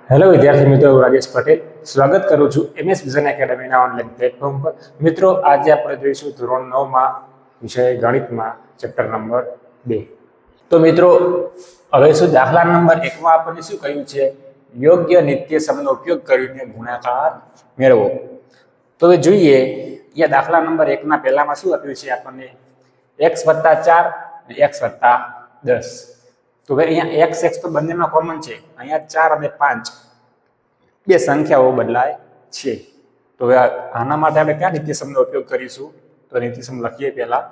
Hello વિદ્યાર્થી મિત્રો, હું રાજેશ પટેલ સ્વાગત કરું છું એમએસ વિઝન એકેડમીના ઓનલાઈન પ્લેટફોર્મ પર. મિત્રો, આજે આપણે જોઈશું ધોરણ 9માં વિષય ગણિતમાં ચેપ્ટર નંબર 2. તો મિત્રો, હવે શું દાખલા નંબર 1માં આપણને શું કહ્યું છે? યોગ્ય નિત્યસમનો ઉપયોગ કરીને ગુણાકાર મેળવો. તો હવે જોઈએ, અહીંયા દાખલા નંબર 1ના પહેલામાં શું આપ્યું છે આપણને? x + 4 અને x + 10. તો હવે અહીંયા x તો બંનેમાં કોમન છે. અહીંયા 4 અને 5 બે સંખ્યાઓ બદલાય છે. તો હવે આના માટે આપણે કયા નિત્યસમનો ઉપયોગ કરીશું? તો નિત્યસમ લખીએ પહેલા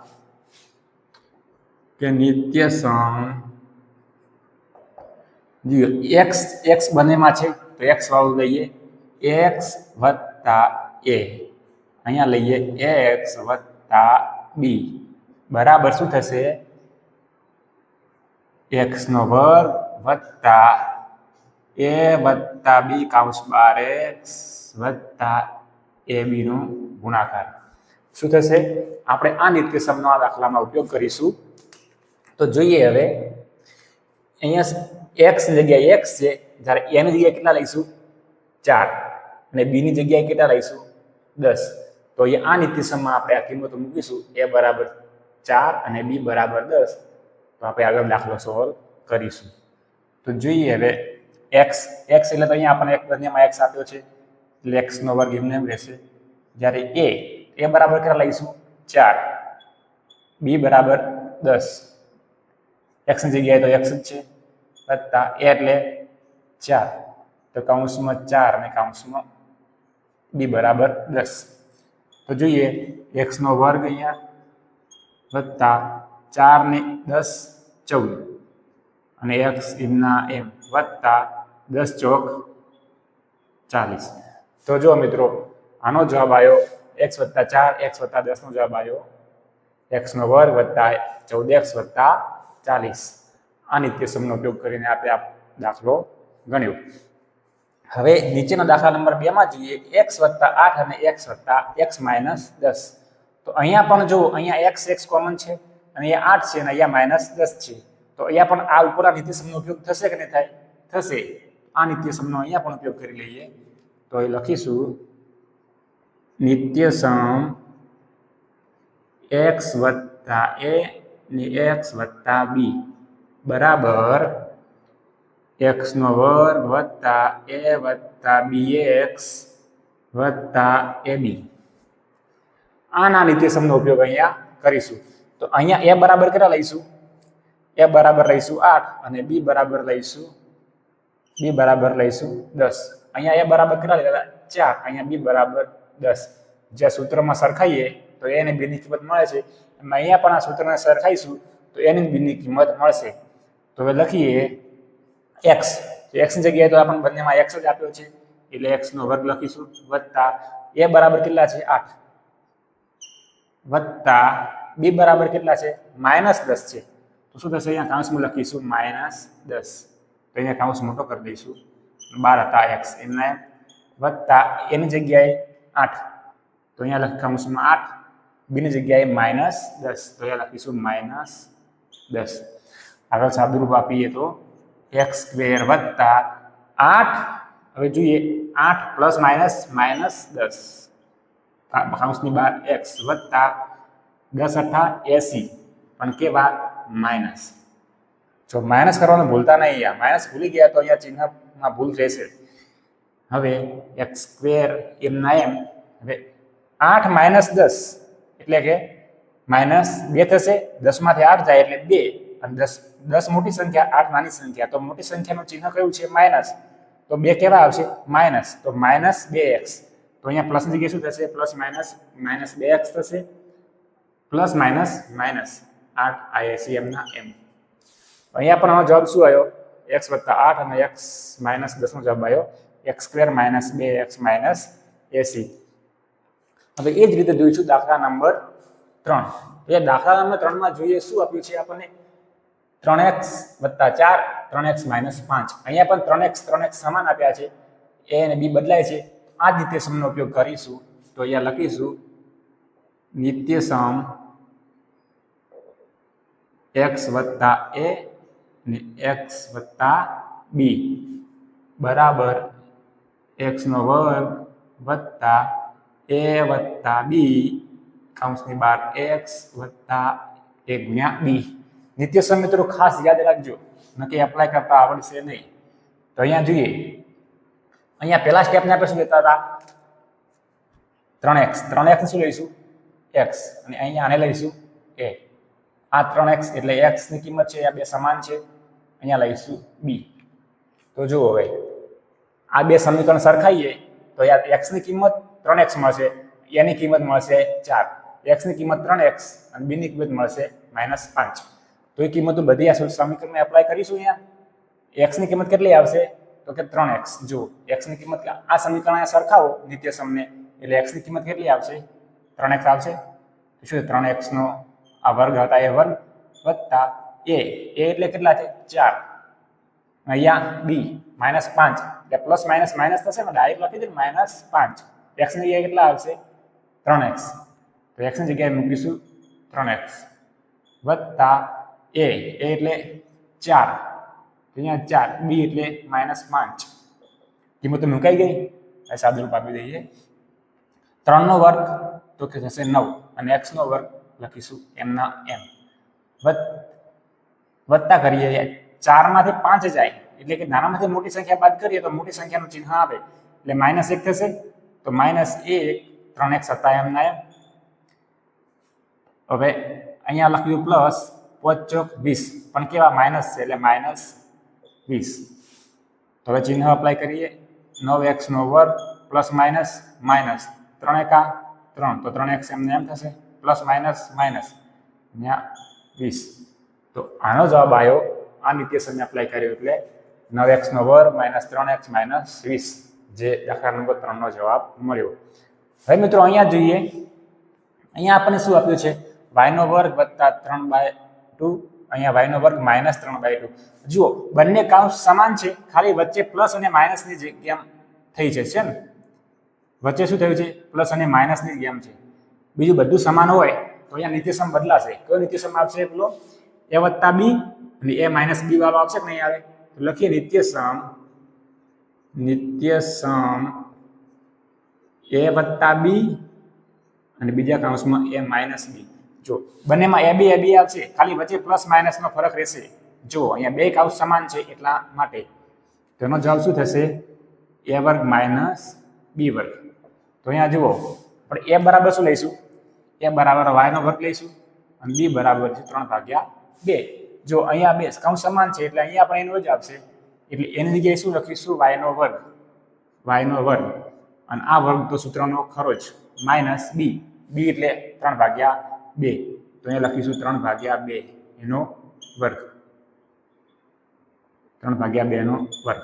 કે નિત્યસમ જો x બંનેમાં છે તો x વાળું લઈએ x + a, અહીંયા લઈએ x + b બરાબર શું થશે? x² + a + b કૌંસ 12x + ab નો ગુણાકાર. શું થશે? આપણે આ નિત્યસમનો આ દાખલામાં ઉપયોગ કરીશું. તો જોઈએ હવે, અહીંયા x ની જગ્યાએ x છે, જ્યારે a ની જગ્યાએ કેટલા લઈશું? 4 અને b ની જગ્યાએ કેટલા લઈશું? 10. તો અહીંયા આ નિત્યસમમાં આપણે આ કિંમતો મૂકીશું. a = 4 અને b = 10. તો આપણે આગળ દાખલો સોલ્વ કરીશું. તો જોઈએ હવે, x એટલે તો અહીંયા આપણને બંનેમાં x આપ્યો છે એટલે x² એમને એમ રહેશે. જ્યારે a બરાબર કેટલા લઈશું? 4, b = 10. x ની જગ્યાએ તો x જ છે, વત્તા a એટલે 4, તો કૌંસમાં 4 અને કૌંસમાં b = 10. તો જોઈએ, x² અહીંયા વત્તા 4 ને 10 14 અને x એમના એમ વત્તા 10 ચોક 40. તો જો મિત્રો, આનો જવાબ આવ્યો x + 4 x + 10 નો જવાબ આવ્યો x² + 14x + 40. આ નિત્યસમનો ઉપયોગ કરીને આપણે આ દાખલો ગણ્યો. હવે નીચેના દાખલા નંબર 2 માં જોઈએ, x + 8 અને x + x - 10. તો અહીંયા પણ જો, અહીંયા x કોમન છે અને અહીંયા 8 છે અને અહીંયા -10 છે. તો અહીંયા પણ આ ઉપરના નિત્યસમનો ઉપયોગ થશે કે નહીં થાય? થશે. આ નિત્યસમનો અહીંયા પણ ઉપયોગ કરી લઈએ. તો એ લખીશું નિત્યસમ x + a ને x + b બરાબર x² + a + bx + ab. આના નિત્યસમનો ઉપયોગ અહીંયા કરીશું. તો અહીંયા a બરાબર કેટલા લઈશું? a બરાબર લઈશું 8 અને b બરાબર લઈશું 10. અહીંયા a બરાબર કેટલા લીધા? 4, અહીંયા b બરાબર 10. જે સૂત્રમાં સરખાઈએ તો a અને b ની કિંમત મળે છે. એમાં અહીંયા પણ આ સૂત્રને સરખાઈશું તો a અને b ની કિંમત મળશે. તો હવે લખીએ x. તો x ની જગ્યાએ તો આપણને બંનેમાં x જ આપ્યો છે એટલે x² લખીશું વત્તા a બરાબર કેટલા છે? 8 વત્તા b બરાબર કેટલા છે? -10 છે. તો શું થશે? અહીંયા કૌંસમાં લખીશું -10. તો અહીંયા કૌંસ મોટો કરી દઈશું. 12 હતા x એમના એમ વત્તા a ની જગ્યાએ 8. તો અહીંયા લખ કૌંસમાં 8, b ની જગ્યાએ -10. તો અહીંયા લખીશું -10. આગળ સાદુરૂપ આપીએ તો x² વત્તા 8. હવે જોઈએ, 8 + -10 કૌંસની બહાર x વત્તા 10 × 8 = 80. પણ કેવા? માઇનસ. જો માઇનસ કરવાનું ભૂલતા નહીં. અહીંયા માઇનસ ભૂલી ગયા તો અહીંયા ચિહ્નમાં ભૂલ રહેશે. હવે x² એમના એમ. હવે 8 - 10 એટલે કે -2 થશે. 10 માંથી 8 જાય એટલે 2 અને 10 મોટી સંખ્યા, 8 નાની સંખ્યા. તો મોટી સંખ્યાનું ચિહ્ન કયું છે? માઇનસ. તો 2 કેવા આવશે? માઇનસ. તો -2x. તો અહીંયા પ્લસ ની જગ્યાએ શું થશે? પ્લસ -2x થશે. પ્લસ માઇનસ 8 80 એમના એમ. અહીંયા પણ આનો જવાબ શું આવ્યો? x + 8 અને x - 10 નો જવાબ આવ્યો x² - 2x - 80. હવે એ જ રીતે જોઈશું દાખલા નંબર 3. એ દાખલા નંબર 3 માં જોઈએ શું આપ્યું છે આપણને? 3x + 4 3x - 5. અહીંયા પણ 3x સમાન આપ્યા છે. a અને b બદલાય છે. આ જ નિત્યસમનો ઉપયોગ કરીશું. તો અહીંયા લખીશું નિત્યસમ x + a ને x + b બરાબર x નો વર્ગ વત્તા a વત્તા b કૌંસની બહાર x વત્તા 1 ગુણ્યા b. નિત્યસમ મિત્રો ખાસ યાદ રાખજો, નક્કી એપ્લાય કરતા આવડશે નહીં. તો અહીંયા જોઈએ, અહીંયા પહેલા સ્ટેપને આપણે શું લેતા હતા? 3x. 3x ને શું લઈશું? x. અને અહીંયા આને લઈશું a. આ 3x એટલે x ની કિંમત છે, આ બે સમાન છે. અહીંયા લઈશું b. તો જુઓ હવે આ બે સમીકરણ સરખાઈએ તો x ની કિંમત 3x મળશે, a ની કિંમત મળશે 4. x ની કિંમત 3x અને b ની કિંમત મળશે -5. તો એ કિંમતો બધી આ સમીકરણને એપ્લાય કરીશું. અહીંયા x ની કિંમત કેટલી આવશે? તો કે 3x. જો x ની કિંમત આ સમીકરણ અહીંયા સરખાવો નિત્યસમને, એટલે x ની કિંમત કેટલી આવશે? 3x આવશે. તો શું 3x નો આ વર્ગ હતા એ વર્ગ વત્તા a એટલે કેટલા છે? 4. અહીંયા b -5 એટલે પ્લસ માઇનસ માઇનસ થશે ને, ડાયરેક્ટ લખી દે -5. x ની જગ્યાએ કેટલા આવશે? 3x. તો x ની જગ્યાએ મૂકીશું 3x વત્તા a એટલે 4. અહીંયા 4 b એટલે -5. કિંમતો મુકાઈ ગઈ. આ સાદુરૂપ આપી દઈએ. 3 નો વર્ગ તો કે થશે 9 અને x નો વર્ગ લખીશું m ના m વત્તા કરીએ. 4 માંથી 5 જાય એટલે કે નાનામાંથી મોટી સંખ્યા બાદ કરીએ તો મોટી સંખ્યાનું ચિહ્ન આવે એટલે -1 થશે. તો -1 3x હતા m ના m. હવે અહીંયા લખ્યું પ્લસ 5 ચોક 20 પણ કેવા માઇનસ છે એટલે -20. તો હવે ચિહ્ન અપ્લાય કરીએ. 9x નો વર્ગ પ્લસ માઇનસ માઇનસ 3 એકા 3 તો 3x એમને એમ થશે પ્લસ માઇનસ માઇનસ અહીંયા 20. તો આનો જવાબ આવ્યો. આ નિત્યસમને અપ્લાય કર્યો એટલે 9x નો વર્ગ -3x -20 જે દાખલા નંબર 3 નો જવાબ મળ્યો. હવે મિત્રો અહીંયા જોઈએ, અહીંયા આપણને શું આપ્યું છે? y નો વર્ગ વત્તા 3/2. અહીંયા y નો વર્ગ -3/2. જુઓ બંને કૌંસ સમાન છે, ખાલી વચ્ચે પ્લસ અને માઇનસની જગ્યા થઈ છે ને, વચ્ચે શું થયું છે? પ્લસ અને માઇનસની જગ્યા છે. બીજું બધું સમાન હોય તો અહીંયા નિત્યસમ બદલાશે. કયો નિત્યસમ આવશે? પેલો a વત્તા b અને a - b વાળો આવશે કે નહીં આવે? તો લખીએ નિત્યસમ a વત્તા b અને બીજા કૌંસમાં a - b. જો બંનેમાં a b આવશે, ખાલી વચ્ચે પ્લસ માઇનસ નો ફરક રહેશે. જો અહીંયા બે કૌંસ સમાન છે એટલા માટે તેનો જવાબ શું થશે? a વર્ગ - b વર્ગ. તો અહીંયા જુઓ પણ a બરાબર શું લઈશું? a બરાબર y નો વર્ગ લઈશું અને b બરાબર છે 3/2. જો અહીંયા બે કૌંસ સમાન છે એટલે અહીંયા પણ એનો જ આવશે, એટલે એની જગ્યાએ શું લખીશું? y નો વર્ગ અને આ વર્ગ તો સૂત્રનો ખરો જ -b. b એટલે 3/2. તો અહીંયા લખીશું 3/2 એનો વર્ગ, 3/2 નો વર્ગ.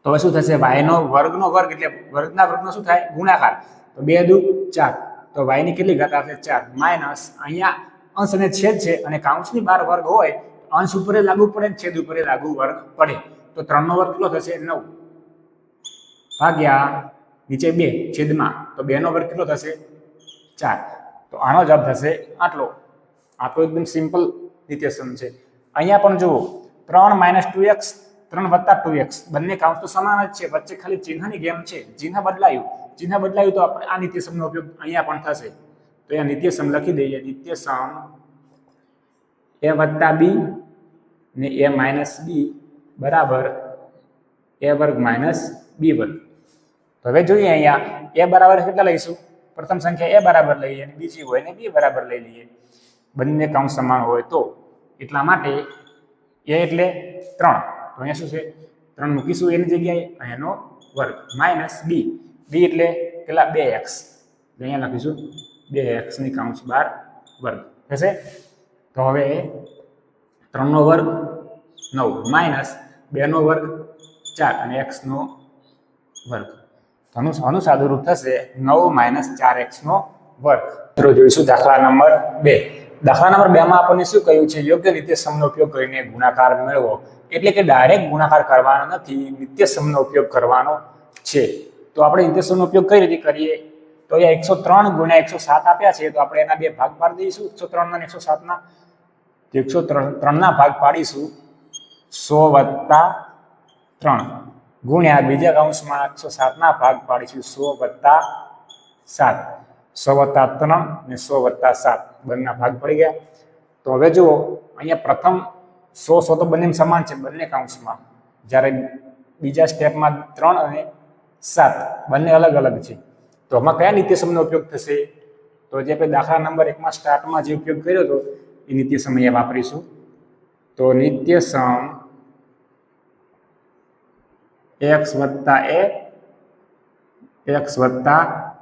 તો હવે શું થશે? y નો વર્ગનો વર્ગ એટલે વર્ગના વર્ગનો શું થાય? ગુણાકાર. તો 2 દુ 4. તો y ની કેટલી ઘાત આવશે? 4 માઇનસ અહીંયા અંશ અને છેદ છે અને કૌંસની બહાર વર્ગ હોય અંશ ઉપર લાગુ પડે ને છેદ ઉપર લાગુ વર્ગ પડે. તો 3 નો વર્ગ કેટલો થશે? 9 ભાગ્યા નીચે 2 છેદમાં તો 2 નો વર્ગ કેટલો થશે? 4. તો આનો જવાબ થશે આટલો. આ તો એકદમ સિમ્પલ નિત્યસમ છે. અહીંયા પણ જુઓ 3 - 2x 3 + 2x બંને કૌંસ તો સમાન જ છે, વચ્ચે ખાલી ચિહ્નની ગેમ છે. ચિહ્ન બદલાયું તો આપણે આ નિત્યસમનો ઉપયોગ અહીંયા પણ થશે. તો અહીંયા નિત્યસમ લખી દઈએ. નિત્યસમ a વત્તા b ને a - b બરાબર a વર્ગ - b વર્ગ. તો હવે જોઈએ અહીંયા a બરાબર કેટલા લઈશું? પ્રથમ સંખ્યા a બરાબર લઈએ અને બીજી હોય ને b બરાબર લઈ લઈએ. બંને કૌંસ સમાન હોય તો એટલા માટે a એટલે 3. તો અહીંયા શું છે? 3 મૂકીશું એની જગ્યાએ, અહીંયાનો વર્ગ - b. b એટલે કેટલા? 2x. અહીંયા લખીશું 2x ની કૌંસ બહાર વર્ગ થશે. તો હવે 3 નો વર્ગ 9 માઇનસ 2 નો વર્ગ 4 અને x નો વર્ગ. તો આનું સાદું રૂપ થશે 9 - 4x નો વર્ગ. મિત્રો જોઈશું દાખલા નંબર 2. દાખલા નંબર 2 માં આપણને શું કહ્યું છે? યોગ્ય નિત્યસમનો ઉપયોગ કરીને ગુણાકાર મેળવો. એટલે કે ડાયરેક્ટ ગુણાકાર કરવાનો નથી, નિત્યસમનો ઉપયોગ કરવાનો છે. તો આપણે નિત્યસમનો ઉપયોગ કઈ રીતે કરીએ? તો અહીંયા 103 ગુણ્યા 107 આપ્યા છે, તો આપણે એના બે ભાગ પાડી દઈશું. 103 અને 107 ના 103 ના ભાગ પાડીશું 100 + 3 ગુણ્યા બીજા કૌંસમાં 107 ભાગ પાડીશું 100 + 7, 100 + 3 અને 100 + 7 બંનેના ભાગ પડી ગયા. તો હવે જુઓ અહીંયા પ્રથમ 100 તો બંને સમાન છે બંને કૌંસમાં, જ્યારે બીજા સ્ટેપમાં 3 અને 7 બંને અલગ અલગ છે. તો આમાં કયા નિત્યસમનો ઉપયોગ થશે? તો જે આપણે દાખલા નંબર 1માં સ્ટાર્ટમાં જે ઉપયોગ કર્યો હતો એ નિત્યસમ અહીંયા વાપરીશું. તો નિત્યસમ x + a x +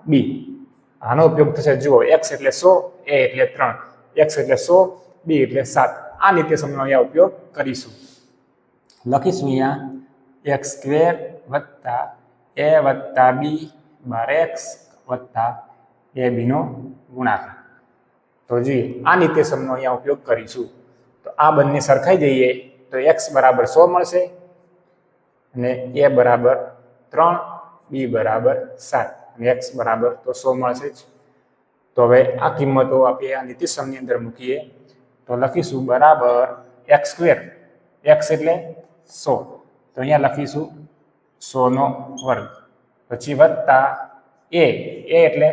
b, આનો ઉપયોગ થશે. જુઓ x એટલે 100, a એટલે 3, x એટલે 100, b એટલે 7. આ નિત્યસમનો અહીંયા ઉપયોગ કરીશું. લખીશું અહીંયા x² + a + b / x + ab નો ગુણાકાર. તો જોઈએ આ નિત્યસમનો અહીંયા ઉપયોગ કરીશું. તો આ બંને સરખાઈ જઈએ તો x = 100 મળશે અને a બરાબર 3, b બરાબર 7 અને x બરાબર તો 100 મળશે જ. તો હવે આ કિંમતો આપણે આ નિત્યસમની અંદર મૂકીએ તો લખીશું બરાબર x², x એટલે 100, તો અહીંયા લખીશું 100² પછી વત્તા a એટલે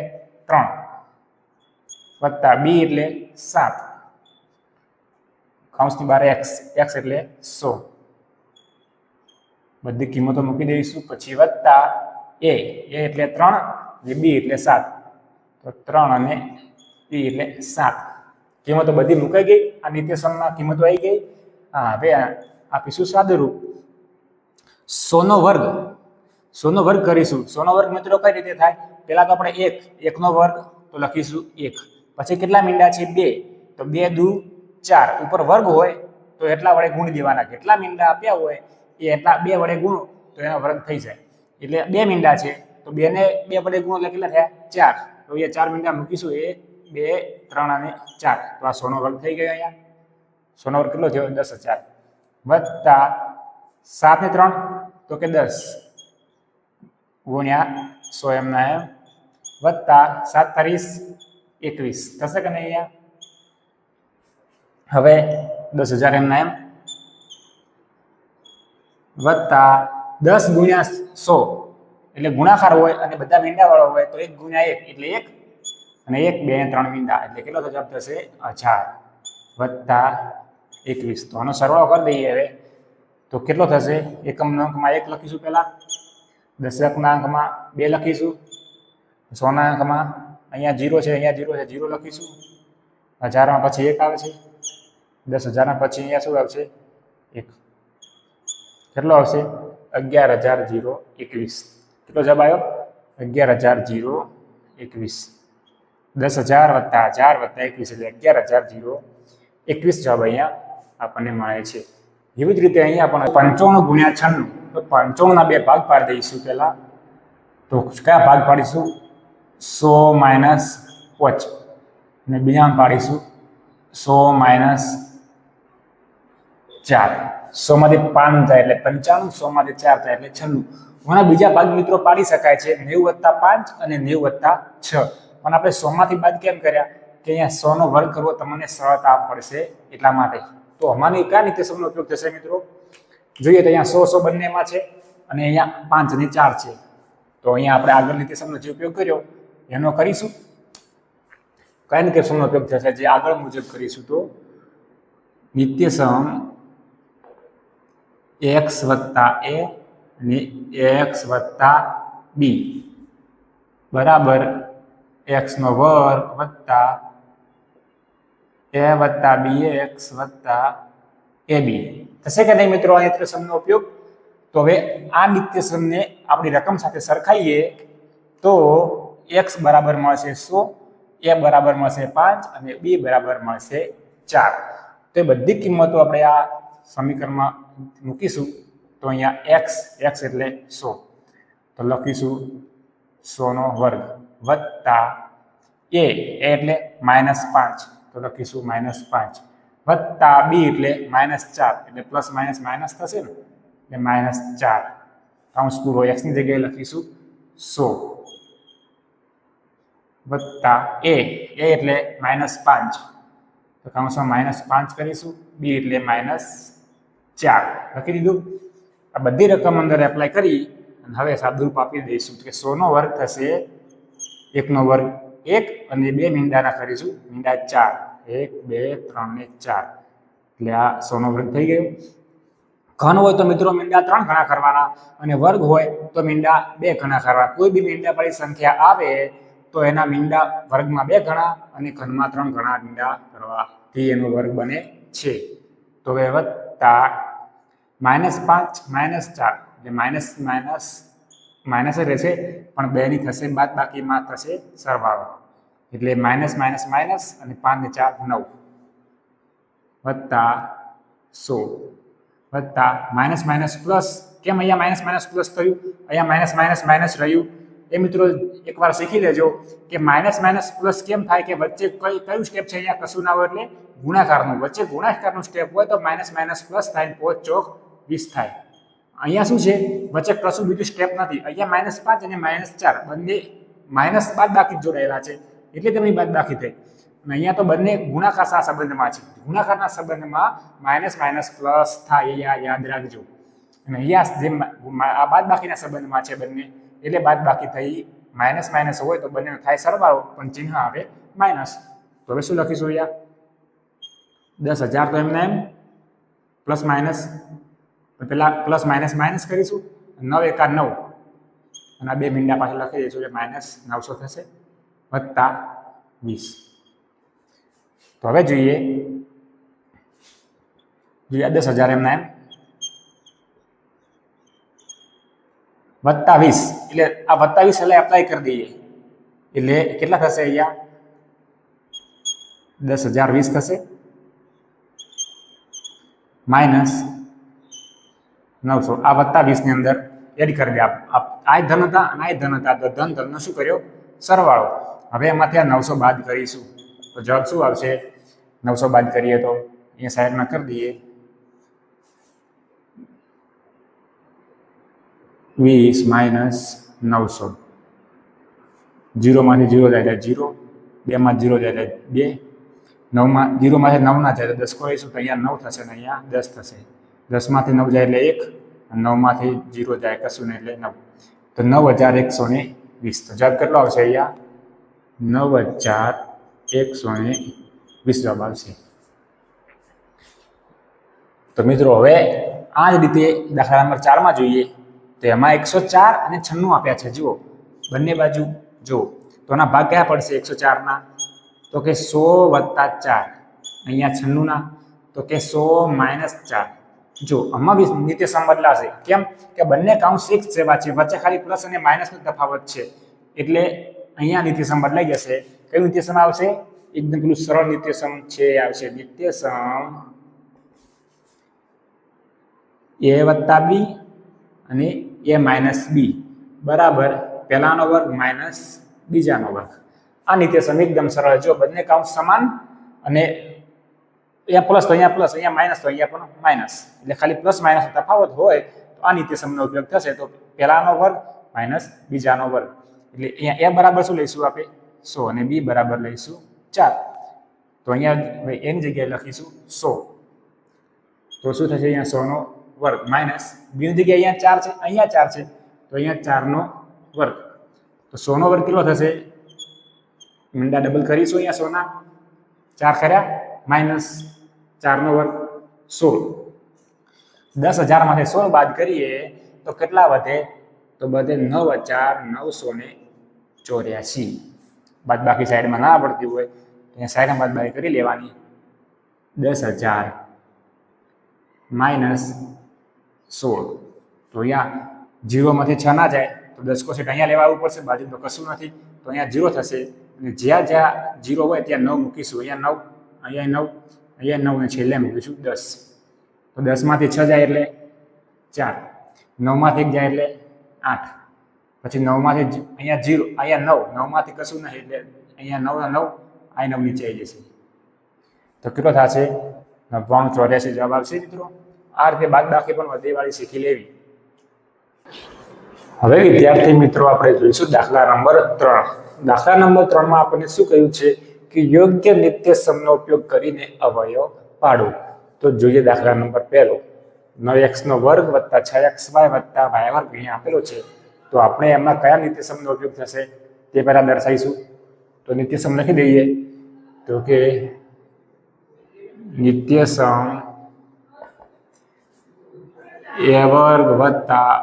3 વત્તા b એટલે 7 કૌંસની બહાર x એટલે 100, બધી કિંમતો મૂકી દઈશું. પછી વત્તા a એટલે 3 અને b એટલે 7, તો 3 અને b એટલે 7 કિંમતો બધી મુકાઈ ગઈ. આ નિત્યસમમાં કિંમતો આવી ગઈ. હવે આપીશું સાદુરૂપ 100² કરીશું. 100² મિત્રો કઈ રીતે થાય? પહેલા તો આપણે 1 નો વર્ગ તો લખીશું 1, પછી કેટલા મીંડા છે 2, તો 2 દુ 4, ઉપર વર્ગ હોય તો એટલા વડે ગુણી દેવાના. જેટલા મીંડા આપ્યા હોય એ એટલા 2 વડે ગુણો તો એનો વર્ગ થઈ જાય. એટલે 2 મીંડા છે તો 2 ને 2 વડે ગુણો એટલે કેટલા થયા 4, તો એ 4 મીંડા મૂકીશું 1, 2, 3 અને 4. તો આ 100² થઈ ગયો. અહીંયા 100² કેટલો થયો? 10,000 વત્તા 7 ને 3 તો કે 10 ગુણ્યા 100 એમના એમ વત્તા 7 તારીસ 21 થશે કે નહીં? અહીંયા હવે 10,000 એમના એમ વત્તા 10 ગુણ્યા 100 એટલે ગુણાકાર હોય અને બધા મીંડા વાળો હોય તો 1 ગુણ્યા 1 એટલે 1 અને 1, 2 અને 3 મીંડા એટલે કેટલો જવાબ થશે? 1000 વત્તા 21. તો આનો સરવાળો કરી દઈએ હવે તો કેટલો થશે? એકમના અંકમાં 1 લખીશું પહેલા, દશકના અંકમાં 2 લખીશું, 100ના અંકમાં અહીંયા 0 છે, અહીંયા 0 છે, 0 લખીશું, 1000માં પછી 1 આવે છે, 10,000ના પછી અહીંયા શું આવશે? 1. કેટલો આવશે? 11,021. કેટલો જવાબ આવ્યો? 11,021. 10,000 વત્તા 1000 વત્તા 21 એટલે 11,021 જવાબ અહીંયા આપણને મળે છે. એવી જ રીતે અહીંયા પણ 95 ગુણ્યા 96, તો 95ના 2 ભાગ પાડી દઈશું પહેલા. તો કયા ભાગ પાડીશું? 100 - 5 અને બીજામાં પાડીશું 100 - 4. 100 માંથી 5 જાય એટલે 95, 100 માંથી 4 જાય એટલે 96. ઘણા બીજા ભાગ મિત્રો પાડી શકાય છે 90 + 5 અને 90 + 6, પણ આપણે 100 માંથી બાદ કેમ કર્યા કે અહીંયા 100² કરવો તમને સરળતા પડશે એટલા માટે. તો અમારી કયા નિત્યસમનો ઉપયોગ થશે મિત્રો? જોઈએ તો અહીંયા 100 બંનેમાં છે અને અહીંયા 5 અને 4 છે. તો અહીંયા આપણે આગળ નિત્યસમનો જે ઉપયોગ કર્યો એનો કરીશું. કયા નિત્યસમનો ઉપયોગ થશે? જે આગળ મુજબ કરીશું. તો નિત્યસમ x + a અને x + b બરાબર x² + a + bx + ab થશે કે નહીં મિત્રો આ નિત્યસમનો ઉપયોગ? તો હવે આ નિત્યસમને આપણી રકમ સાથે સરખાઈએ તો x બરાબર મળશે 100, a બરાબર મળશે 5 અને b બરાબર મળશે 4. તો એ બધી કિંમતો આપણે આ સમીકરણમાં મૂકીશું. તો અહીંયા x એટલે 100, તો લખીશું 100² વત્તા a એટલે -5, તો લખીશું -5 વત્તા b એટલે -4 એટલે પ્લસ માઇનસ થશે ને એટલે -4 કૌંસ પૂરો. x ની જગ્યાએ લખીશું 100 વત્તા a એટલે -5, તો કૌંસમાં -5 કરીશું, b એટલે -4 લખી દીધું. આ બધી રકમ અંદર એપ્લાય કરી અને હવે સાદુરૂપ આપી દઈશું કે 100 નો વર્ગ થશે 1 નો વર્ગ 1 અને 2 મીંડાના કરીશું મીંડા 4 1 2 3 ને 4 એટલે આ 100 નો વર્ગ થઈ ગયો ઘન હોય તો મિત્રો મીંડા 3 ગણા કરવાના અને વર્ગ હોય તો મીંડા 2 ગણા કરવા કોઈ બી મીંડા વાળી સંખ્યા આવે તો એના મીંડા વર્ગમાં 2 ગણા અને ઘનમાં 3 ગણા મીંડા કરવાથી એનો વર્ગ બને છે તો હવે વત્તા -5 -4 એટલે માઇનસ માઇનસ રહેશે પણ 2 ની થશે બાદબાકીમાં થશે સરવાળો એટલે માઇનસ માઇનસ માઇનસ અને 5 ને 4 9 વત્તા 100 વત્તા માઇનસ માઇનસ પ્લસ કેમ અહીંયા માઇનસ માઇનસ પ્લસ થયું અહીંયા માઇનસ માઇનસ માઇનસ રહ્યું એ મિત્રો એકવાર શીખી લેજો કે માઇનસ માઇનસ પ્લસ કેમ થાય કે વચ્ચે કયું સ્ટેપ છે અહીંયા કશું ના હોય એટલે ગુણાકારનું વચ્ચે ગુણાકારનું સ્ટેપ હોય તો માઇનસ માઇનસ પ્લસ થાય 5 ચોક 20 થાય અહીંયા શું છે વચ્ચે કશું બીજું સ્ટેપ નથી અહીંયા -5 અને -4 બંને માઇનસ બાદબાકી જોડાયેલા છે એટલે તેમની બાદબાકી થઈ અને અહીંયા તો બંને ગુણાકારના સંબંધમાં છે ગુણાકારના સંબંધમાં માઇનસ માઇનસ પ્લસ થાય અહીંયા યાદ રાખજો અને અહીંયા જે આ બાદબાકીના સંબંધમાં છે બંને એટલે બાદબાકી થઈ માઇનસ માઇનસ હોય તો બંનેનો થાય સરવાળો પણ ચિહ્ન આવે માઇનસ તો હવે શું લખીશું અહીંયા 10,000 તો એમને એમ પ્લસ માઇનસ પેલા પ્લસ માઇનસ માઇનસ કરીશું 9 એકા 9 અને આ 2 મીંડા પાછળ લખી દઈશું એટલે -900 થશે વત્તા 20 તો હવે જોઈએ 10,000 એમના એમ વત્તા 20 એટલે આ વત્તા 20 એટલે એપ્લાય કરી દઈએ એટલે કેટલા થશે અહીંયા 10,020 થશે માઇનસ 900 આ વત્તા 20 ની અંદર એડ કરી દે આ ધન હતા અને આ ધન હતા તો ધન ધનનો શું કર્યો સરવાળો હવે એમાંથી આ 900 બાદ કરીશું તો જવાબ શું આવશે 900 બાદ કરીએ તો અહીંયા સાઈડમાં કરી દઈએ 20 માઇનસ 900 0 માંથી 0 જાય 0 2 માં 0 જાય 2 9 માં 0 માંથી 9 ના જાય તો 10 કરીશું તો અહીંયા 9 થશે ને અહીંયા 10 થશે 10 માંથી 9 જાય એટલે 1 અને 9 માંથી 0 જાય કશું નહીં એટલે 9 તો 9120 તો જવાબ કેટલો આવશે અહીંયા 9120 જવાબ આવશે તો મિત્રો હવે આ જ રીતે દાખલા નંબર 4 માં જોઈએ તો એમાં 104 અને 96 આપ્યા છે જુઓ બંને બાજુ જુઓ તો આના ભાગ કયા પડશે 104 ના તો કે 100 વત્તા 4 અહીંયા 96 ના તો કે 100 માઇનસ 4 જો આમાં નીતિ સમ બદલાશે કેમ કે બંને કાઉન્સ એક જેવા છે વચ્ચે ખાલી પ્લસ અને માઇનસનો તફાવત છે એટલે અહીંયા નીતિ સમ બદલાઈ જશે કયું નીતિ સમ આવશે એકદમ પેલું સરળ નીતિ સમ છે આવશે નીતિ સમ a વત્તા b અને a માઇનસ b બરાબર પહેલાનો વર્ગ માઇનસ બીજાનો વર્ગ આ નીતિ સમ એકદમ સરળ જો બંને કાઉન્સ સમાન અને અહીંયા પ્લસ તો અહીંયા પ્લસ અહીંયા માઇનસ તો અહીંયા પણ માઇનસ એટલે ખાલી પ્લસ માઇનસ તફાવત હોય તો આ નીતિ સમનો ઉપયોગ થશે તો પહેલાનો વર્ગ માઇનસ બીજાનો વર્ગ એટલે અહીંયા a બરાબર શું લઈશું આપણે 100 અને b બરાબર લઈશું 4 તો અહીંયા એની જગ્યાએ લખીશું 100 તો શું થશે અહીંયા 100 નો વર્ગ માઇનસ b ની જગ્યાએ અહીંયા 4 છે તો અહીંયા 4 નો વર્ગ તો 100 નો વર્ગ કેટલો થશે મીંડા ડબલ કરીશું અહીંયા 100 ના 4 કર્યા માઇનસ 4 નો વર્ગ 16 10,000 માંથી 16 બાદ કરીએ તો કેટલા વધે તો બધે 9,984 બાદ બાકી સાઈડમાં ના પડતી હોય અહીંયા સાઈડમાં બાદ બાકી કરી લેવાની 10,000 માઇનસ 16 તો અહીંયા 0 માંથી 6 ના જાય તો 10 કો સેટ અહીંયા લેવા આવવું પડશે બાજુ તો કશું નથી તો અહીંયા 0 થશે અને જ્યાં જ્યાં 0 હોય ત્યાં 9 મૂકીશું અહીંયા 9 ને છેલ્લે મૂકીશું 10 તો 10 માંથી 6 જાય એટલે 4 9 માંથી 1 જાય એટલે 8 પછી 9 માંથી અહીંયા 0 અહીંયા 9 માંથી કશું નહીં એટલે અહીંયા 9 આ 9 નીચે આવી જશે તો કેટલો થશે 984 જવાબ આવશે મિત્રો આ રીતે બાદબાકી પણ વધેવાળી શીખી લેવી હવે વિદ્યાર્થી મિત્રો આપણે જોઈશું દાખલા નંબર 3 દાખલા નંબર 3 માં આપણને શું કહ્યું છે કે યોગ્ય નિત્ય સમનો ઉપયોગ કરીને અવયવ પાડો તો જોઈએ દાખલા નંબર 1 9x નો વર્ગ વત્તા 6xy વત્તા y વર્ગ અહીંયા આપેલો છે. તો આપણે એમાં કયા નિત્યસમનો ઉપયોગ થશે તે પહેલા દર્શાવીશું. તો નિત્યસમ લખી દઈએ. તો કે નિત્યસમ a વર્ગ વત્તા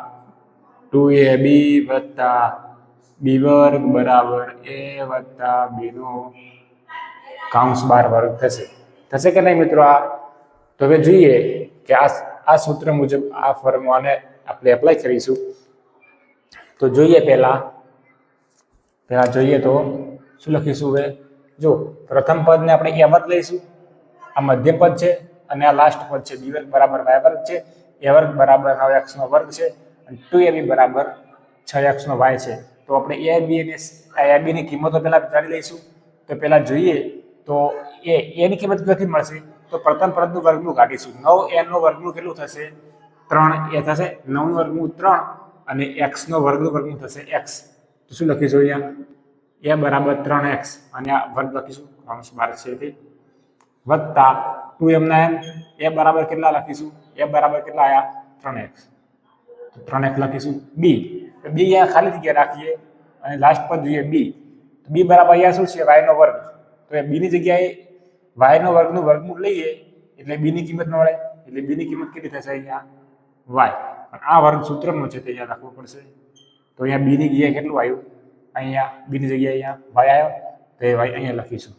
2ab વત્તા b વર્ગ બરાબર a વત્તા b નો કૌંસ 12 વર્ગ થશે. થશે કે નહીં મિત્રો? આ તો હવે જોઈએ કે આ સૂત્ર મુજબ આ ફોર્મ્યુલાને આપણે એપ્લાય કરીશું. તો જોઈએ પહેલા જોઈએ તો શું લખીશું? હવે જો પ્રથમ પદને આપણે a વર્ગ લઈશું, આ મધ્ય પદ છે અને આ લાસ્ટ પદ છે b વર્ગ બરાબર y વર્ગ છે. a વર્ગ બરાબર 9x નો વર્ગ છે અને 2ab બરાબર 6x નો y છે. તો આપણે ab ની કિંમતો પહેલા વિચારી લઈશું. તો પહેલા જોઈએ તો a ની કિંમત કેટલી મળશે? તો પ્રથમ પદનું વર્ગમૂળ કાઢીશું. 9n નો વર્ગમૂળ કેટલું થશે? 3a થશે. 9 નું વર્ગમૂળ 3 અને x નો વર્ગનું વર્ગમૂળ થશે x. તો શું લખીશું અહીંયા? a બરાબર 3x અને આ વર્ગ લખીશું કૌંસ 12 છે વત્તા 2m ના m. a બરાબર કેટલા લખીશું? a બરાબર કેટલા આયા? 3x. તો 3x લખીશું. b અહીંયા ખાલી જગ્યા રાખીએ અને લાસ્ટ પદ જોઈએ b. તો b બરાબર અહીંયા શું છે? y નો વર્ગ. તો b ની જગ્યાએ y નો વર્ગનું વર્ગમૂળ લઈએ એટલે b ની કિંમત મળે. એટલે b ની કિંમત કેટલી થશે અહીંયા? y. આ વર્ગ સૂત્રનો છે તે અહીંયા રાખવું પડશે. તો અહીંયા b ની જગ્યાએ કેટલું આવ્યું? અહીંયા b ની જગ્યાએ અહીંયા y આવ્યો. તો એ y અહીંયા લખીશું.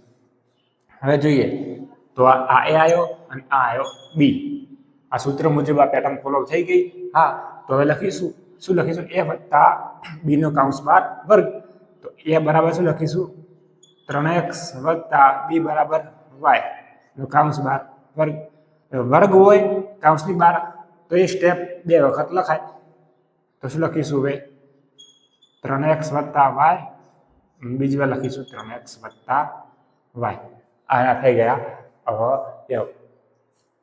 હવે જોઈએ તો આ a આવ્યો અને આ આવ્યો b. આ સૂત્ર મુજબ આ પેટર્ન ફોલો થઈ ગઈ. હા, તો હવે લખીશું. શું લખીશું? a વત્તા b નો કૌંસ 12 વર્ગ. તો a બરાબર શું લખીશું? 3x વત્તા b બરાબર y નો કૌંસ 12 વર્ગ. વર્ગ હોય કૌંસની 12 તો એ સ્ટેપ 2 વખત લખાય. તો શું લખીશું? હવે 3x વત્તા y, બીજી વાર લખીશું 3x વત્તા y. આના થઈ ગયા.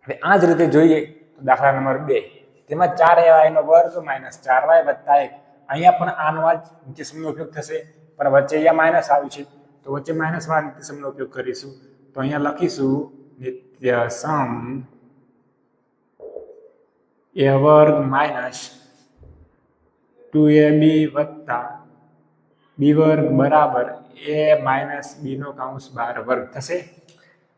હવે આ જ રીતે જોઈએ તો દાખલા નંબર 2, તેમાં 4ay નો વર્ગ માઇનસ 4y વત્તા 1. અહીંયા પણ આનો જ નિત્યસમનો ઉપયોગ થશે, પણ વચ્ચે અહીંયા માઇનસ આવ્યું છે તો વચ્ચે માઇનસ વાળા નિત્યસમનો ઉપયોગ કરીશું. તો અહીંયા લખીશું નિત્યસમ a વર્ગ માઇનસ 2ab વત્તા b વર્ગ બરાબર a માઇનસ b નો કૌંસ 12 વર્ગ થશે.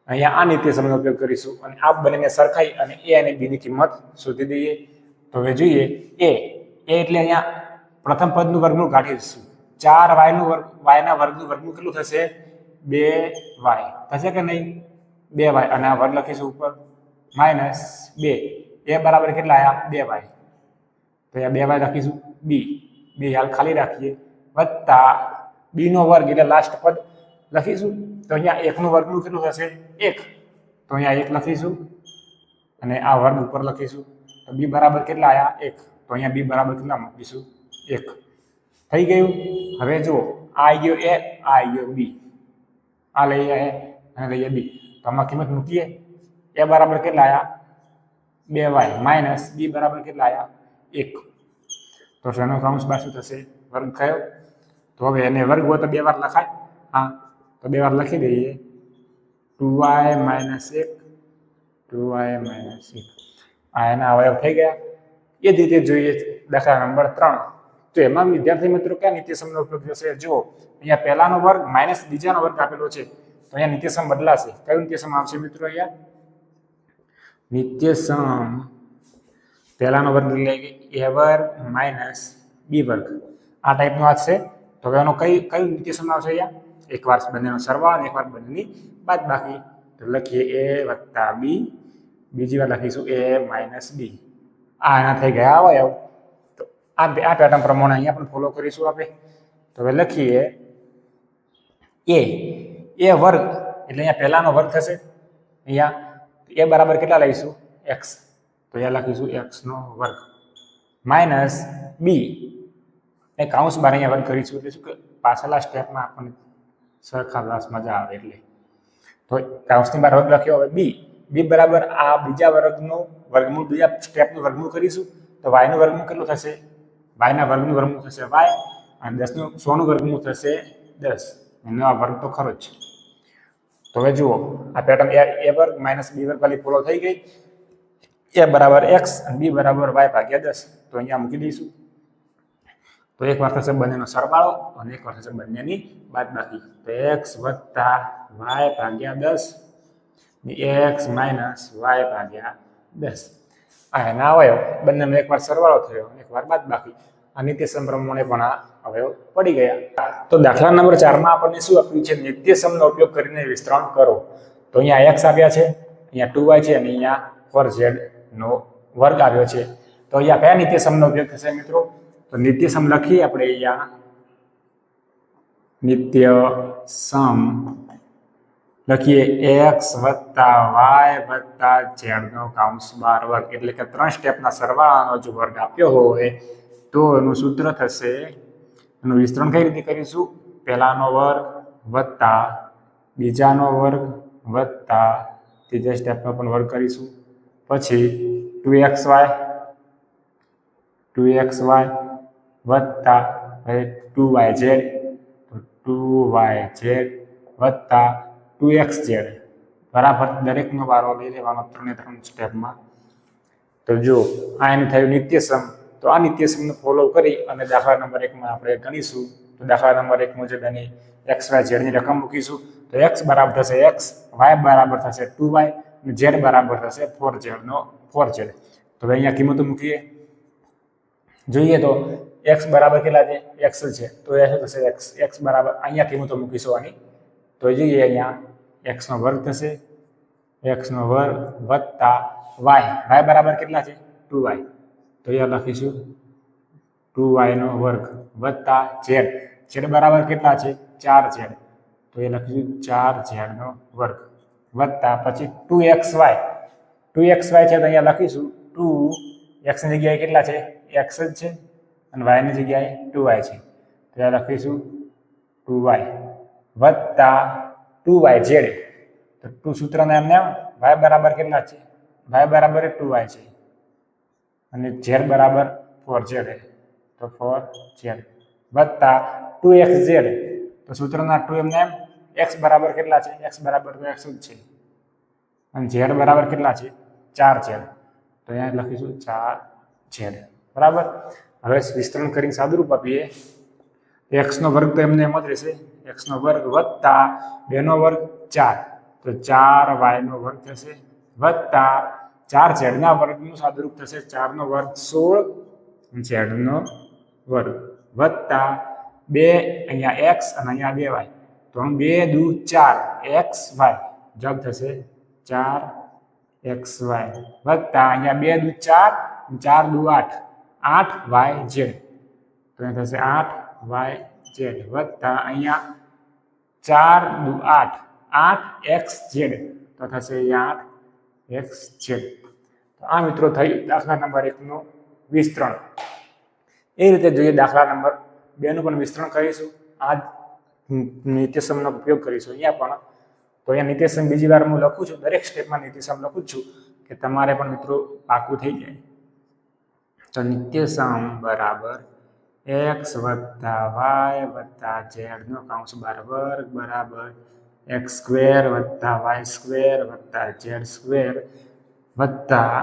અહીંયા આ નિત્યસમનો ઉપયોગ કરીશું અને આ બંનેને સરખાઈ અને a અને b ની કિંમત શોધી દઈએ. તો હવે જોઈએ a એટલે અહીંયા પ્રથમ પદનું વર્ગમૂળ કાઢીશું. 4y નું વર્ગ, y ના વર્ગનું વર્ગમૂળ કેટલું થશે? 2y થશે કે નહીં? 2y અને આ વર્ગ લખીશું ઉપર માઇનસ 2. a બરાબર કેટલા આયા? 2y. તો અહીંયા 2y લખીશું. b હાલ ખાલી રાખીએ વત્તા b નો વર્ગ એટલે લાસ્ટ પદ લખીશું. તો અહીંયા 1 નું વર્ગમૂળ કેટલું થશે? 1. તો અહીંયા 1 લખીશું અને આ વર્ગ ઉપર લખીશું. તો b બરાબર કેટલા આયા? 1. તો અહીંયા b બરાબર કેટલા મૂકીશું? 1. થઈ ગયું. હવે જો આ આવી ગયો a, આ આવી ગયો b. આ લઈએ a અને લઈએ b. તો આમાં કિંમત મૂકીએ. a બરાબર કેટલા આયા? 2y માઇનસ b બરાબર કેટલા આયા? 1. તો શેનો કૌંસ 12 થશે? વર્ગ થયો. તો હવે એને વર્ગ હોય તો 2 વાર લખાય. હા, તો 2 વાર લખી દઈએ. 2y minus 1, 2y minus 1. આ એના અવયવ થઈ ગયા. એ જ રીતે જોઈએ દાખલા નંબર 3. તો એમાં વિદ્યાર્થી મિત્રો કયા નિત્યસમનો ઉપયોગ થશે? જો અહીંયા પહેલાનો વર્ગ માઇનસ બીજાનો વર્ગ આપેલો છે તો અહીંયા નિત્યસમ બદલાશે. કયું નિત્યસમ આવશે મિત્રો? અહીંયા નિત્યસમ પહેલાનો વર્ગ એટલે કે a વર્ગ માઇનસ b વર્ગ. આ ટાઈપનો આ છે. તો હવે એનો કયું નિત્યસમ આવશે? અહીંયા એકવાર બંનેનો સરવાળો અને એકવાર બંનેની બાદબાકી. તો લખીએ a વત્તા b, બીજી વાર લખીશું a માઇનસ b. આ એના થઈ ગયા અવયવ. તો આ પેટર્ન પ્રમાણે અહીંયા પણ ફોલો કરીશું આપણે. તો હવે લખીએ a વર્ગ એટલે અહીંયા પહેલાનો વર્ગ થશે. અહીંયા a બરાબર કેટલા લઈશું? x. તો અહીંયા લખીશું x નો વર્ગ માઇનસ b એ કૌંસ 12 અહીંયા વર્ગ કરીશું. એટલે શું કે પાછળના સ્ટેપમાં આપણને સરખા મજા આવે એટલે. તો કૌંસની બહાર વર્ગ લખ્યો. હવે b બરાબર આ બીજા વર્ગનું વર્ગમૂળ, બીજા સ્ટેપનું વર્ગમૂળ કરીશું. તો y નું વર્ગમૂળ કેટલું થશે? y ના વર્ગનું વર્ગમૂળ થશે y અને 10 નું 100 નું વર્ગમૂળ થશે 10. એનો આ વર્ગ તો ખરો જ. તો હવે જુઓ આ પેટર્ન a વર્ગ માઇનસ b વર્ગ વાળી ફોલો થઈ ગઈ. a બરાબર x અને b બરાબર y ભાગ્યા 10. તો અહીંયા મૂકી દઈશું. તો એક વાર થશે બંનેનો સરવાળો અને એક વાર થશે બંનેની બાદબાકી. તો x વત્તા y ભાગ્યા 10 x માઇનસ y ભાગ્યા 10. આ એના અવયવ બંનેનો એકવાર સરવાળો થયો અને એકવાર બાદબાકી. આ નિત્યસમ પ્રમાણે પણ આ અવયવ પડી ગયા. તો દાખલા નંબર 4 માં આપણને શું આપ્યું છે? નિત્યસમનો ઉપયોગ કરીને વિસ્તરણ કરો. તો અહીંયા x આપ્યા છે, અહીંયા 2y છે અને અહીંયા 4z નો વર્ગ આવ્યો છે. તો અહીંયા કયા નિત્યસમનો ઉપયોગ થશે મિત્રો? તો નિત્યસમ લખીએ આપણે અહીંયા. નિત્યસમ લખીએ x વત્તા y વત્તા z નો કૌંસ 12 વર્ગ. એટલે કે 3 સ્ટેપના સરવાળાનો જો વર્ગ આપ્યો હોય તો એનું સૂત્ર થશે, એનું વિસ્તરણ કઈ રીતે કરીશું? પહેલાનો વર્ગ વત્તા બીજાનો વર્ગ વત્તા ત્રીજા સ્ટેપનો પણ વર્ગ કરીશું. પછી 2xy વત્તા 2yz, તો 2yz વત્તા 2xz બરાબર દરેકનો વારો લઈ લેવાનો 3 સ્ટેપમાં. તો જો આ એનું થયું નિત્યસમ. તો આ નિત્યસમને ફોલો કરી અને દાખલા નંબર 1 માં આપણે ગણીશું. તો દાખલા નંબર 1 મુજબ એની xy z ની રકમ મૂકીશું. તો x બરાબર થશે x, y બરાબર થશે 2y અને z બરાબર થશે 4z નો 4z. તો અહીંયા કિંમતો મૂકીએ. જોઈએ તો x બરાબર કેટલા છે? x છે. તો એ શું થશે? x બરાબર અહીંયા કિંમતો મૂકીશું આની. તો જોઈએ અહીંયા x નો વર્ગ થશે, x નો વર્ગ વત્તા y બરાબર કેટલા છે? 2y. તો અહીંયા લખીશું 2y નો વર્ગ વત્તા z બરાબર કેટલા છે? 4z. તો એ લખીશું 4z નો વર્ગ વત્તા પછી 2xy છે. તો અહીંયા લખીશું 2x ની જગ્યાએ કેટલા છે? x જ છે અને y ની જગ્યાએ 2y છે. તો અહીંયા લખીશું 2y વત્તા 2yz. તો 2 સૂત્રના એમને y બરાબર કેટલા છે? y બરાબર 2y છે અને z બરાબર 4z. તો 4z વત્તા 2xz. તો સૂત્રના 2 એમને x બરાબર કેટલા છે? x બરાબર તો x જ છે અને z બરાબર કેટલા છે? 4z. તો અહીંયા લખીશું 4z બરાબર. હવે વિસ્તરણ કરીને સાદુરૂપ આપીએ. x નો વર્ગ તો એમને એમ જ રહેશે, x નો વર્ગ વત્તા 2 નો વર્ગ 4. તો 4y નો વર્ગ થશે વત્તા 4z ના વર્ગનું સાદુરૂપ થશે 4 નો વર્ગ 16 z નો વર્ગ વત્તા 2 અહીંયા x અને અહીંયા 2y. તો 2 દુ 4 xy જવાબ થશે 4xy વત્તા અહીંયા 2 દુ 4 4 દુ 8 8yz. તો અહીં થશે 8yz વત્તા અહીંયા 4 દુ 8 8xz. તો થશે 8xz. તો આ મિત્રો થઈ દાખલા નંબર 1 નું વિસ્તરણ. એ રીતે જોઈએ દાખલા નંબર 2 નું પણ વિસ્તરણ કરીશું. આ નિત્યસમનો ઉપયોગ કરીશું અહીંયા પણ. તો અહીંયા નિત્યસમ બીજી વાર હું લખું છું, દરેક સ્ટેપમાં નિત્યસમ લખું છું કે તમારે પણ મિત્રો પાકું થઈ જાય. તો નિત્યસમ બરાબર x વત્તા y વત્તા z નો કૌંસ 12 વર્ગ બરાબર x સ્ક્વેર વત્તા y સ્ક્વેર વત્તા z સ્ક્વેર વત્તા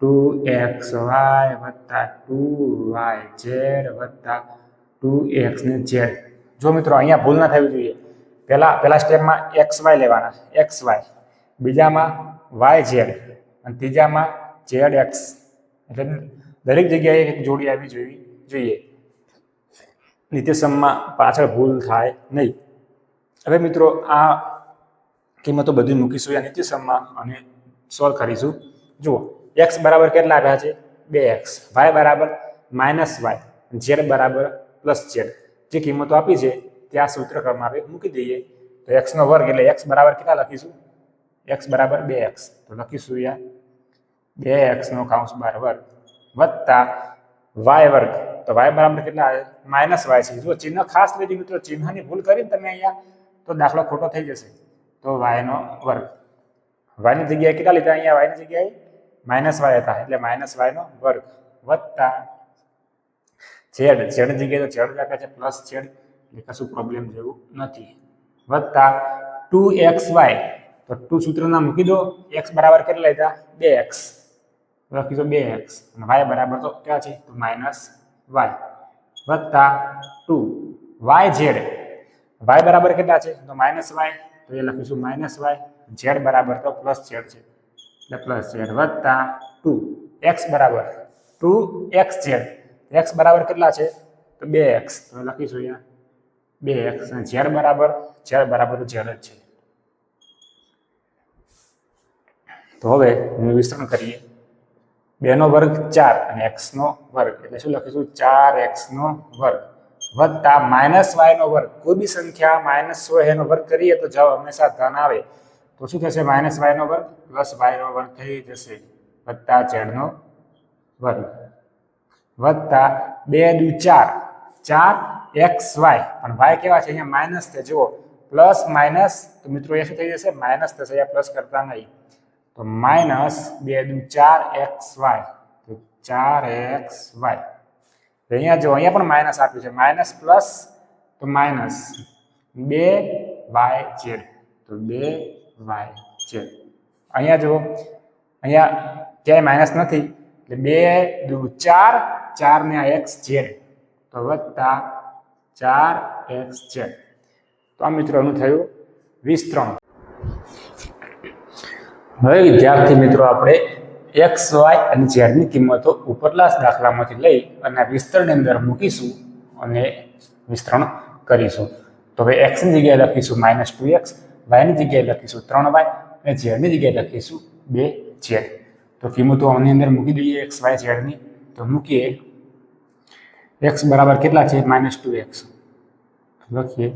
2xy વત્તા 2yz વત્તા 2x ને z. જો મિત્રો અહીંયા ભૂલ ના થવી જોઈએ. પહેલા સ્ટેપમાં xy લેવાના, xy, બીજામાં yz અને ત્રીજામાં zx. એટલે દરેક જગ્યાએ એક જોડી આવી જોઈએ. નિત્યસમમાં પાછળ ભૂલ થાય નહીં. હવે મિત્રો આ કિંમતો બધી મૂકીશું આ નિત્યસમમાં અને સોલ્વ કરીશું. જુઓ x બરાબર કેટલા આપ્યા છે? 2x, y બરાબર -y, z બરાબર +z. જે કિંમતો આપી છે ત્યાં સૂત્ર ક્રમમાં આપણે મૂકી દઈએ. તો x નો વર્ગ એટલે x બરાબર કેટલા લખીશું? x બરાબર 2x. તો લખીશું અહીંયા 2x નો કૌંસ 12 વર્ગ વત્તા y વર્ગ. તો y બરાબર કેટલા આવે? -y છે. જો ચિહ્ન ખાસ લેજો મિત્રો, ચિહ્નની ભૂલ કરીને તમે અહીંયા તો દાખલો ખોટો થઈ જશે. તો y નો વર્ગ, y ની જગ્યાએ કેટલા લીધા? અહીંયા y ની જગ્યાએ -y હતા એટલે -y નો વર્ગ વત્તા z ની જગ્યાએ તો z આપે છે +z એટલે કશું પ્રોબ્લેમ જેવું નથી વત્તા 2xy. તો 2 સૂત્રના મૂકી દો. x બરાબર કેટલા લીધા? 2x લખીશું 2x અને y બરાબર તો ક્યાં છે તો માઇનસ વાય વત્તા 2 yz y બરાબર કેટલા છે તો માઇનસ વાય તો એ લખીશું માઇનસ વાય z બરાબર તો પ્લસ z છે એટલે પ્લસ z વત્તા 2 x બરાબર 2xz x બરાબર કેટલા છે તો 2x તો લખીશું અહીંયા 2x અને z બરાબર તો z જ છે. તો હવે વિસ્તરણ કરીએ 2 નો વર્ગ 4 અને x નો વર્ગ એટલે શું લખીશું 4x નો વર્ગ વત્તા માઇનસ y નો વર્ગ. કોઈ બી સંખ્યા માઇનસ હોય એનો વર્ગ કરીએ તો જવાબ હંમેશા ધન આવે તો શું થશે માઇનસ y નો વર્ગ પ્લસ y નો વર્ગ થઈ જશે વત્તા z નો વર્ગ વત્તા 2 દુ 4xy પણ y કેવા છે અહીંયા માઇનસ છે જુઓ પ્લસ માઇનસ તો મિત્રો એ શું થઈ જશે માઇનસ થશે અહીંયા પ્લસ કરતા નહીં તો માઇનસ 2 દુ 4xy તો 4xy અહીંયા જો અહીંયા પણ માઇનસ આપ્યું છે માઇનસ પ્લસ તો માઇનસ 2yz તો 2yz અહીંયા જો અહીંયા ક્યાંય માઇનસ નથી એટલે 2 દુ 4 4 ને આ xz તો વત્તા 4xz તો આ મિત્રોનું થયું વિસ્તરણ. હવે વિદ્યાર્થી મિત્રો આપણે x y અને z ની કિંમતો ઉપરના દાખલામાંથી લઈ અને વિસ્તરણની અંદર મૂકીશું અને વિસ્તરણ કરીશું. તો હવે x ની જગ્યાએ લખીશું -2x y ની જગ્યાએ લખીશું 3y અને z ની જગ્યાએ લખીશું 2z. તો કિંમતો આની અંદર મૂકી દઈએ x y z ની તો મૂકીએ x બરાબર કેટલા છે -2x લખીએ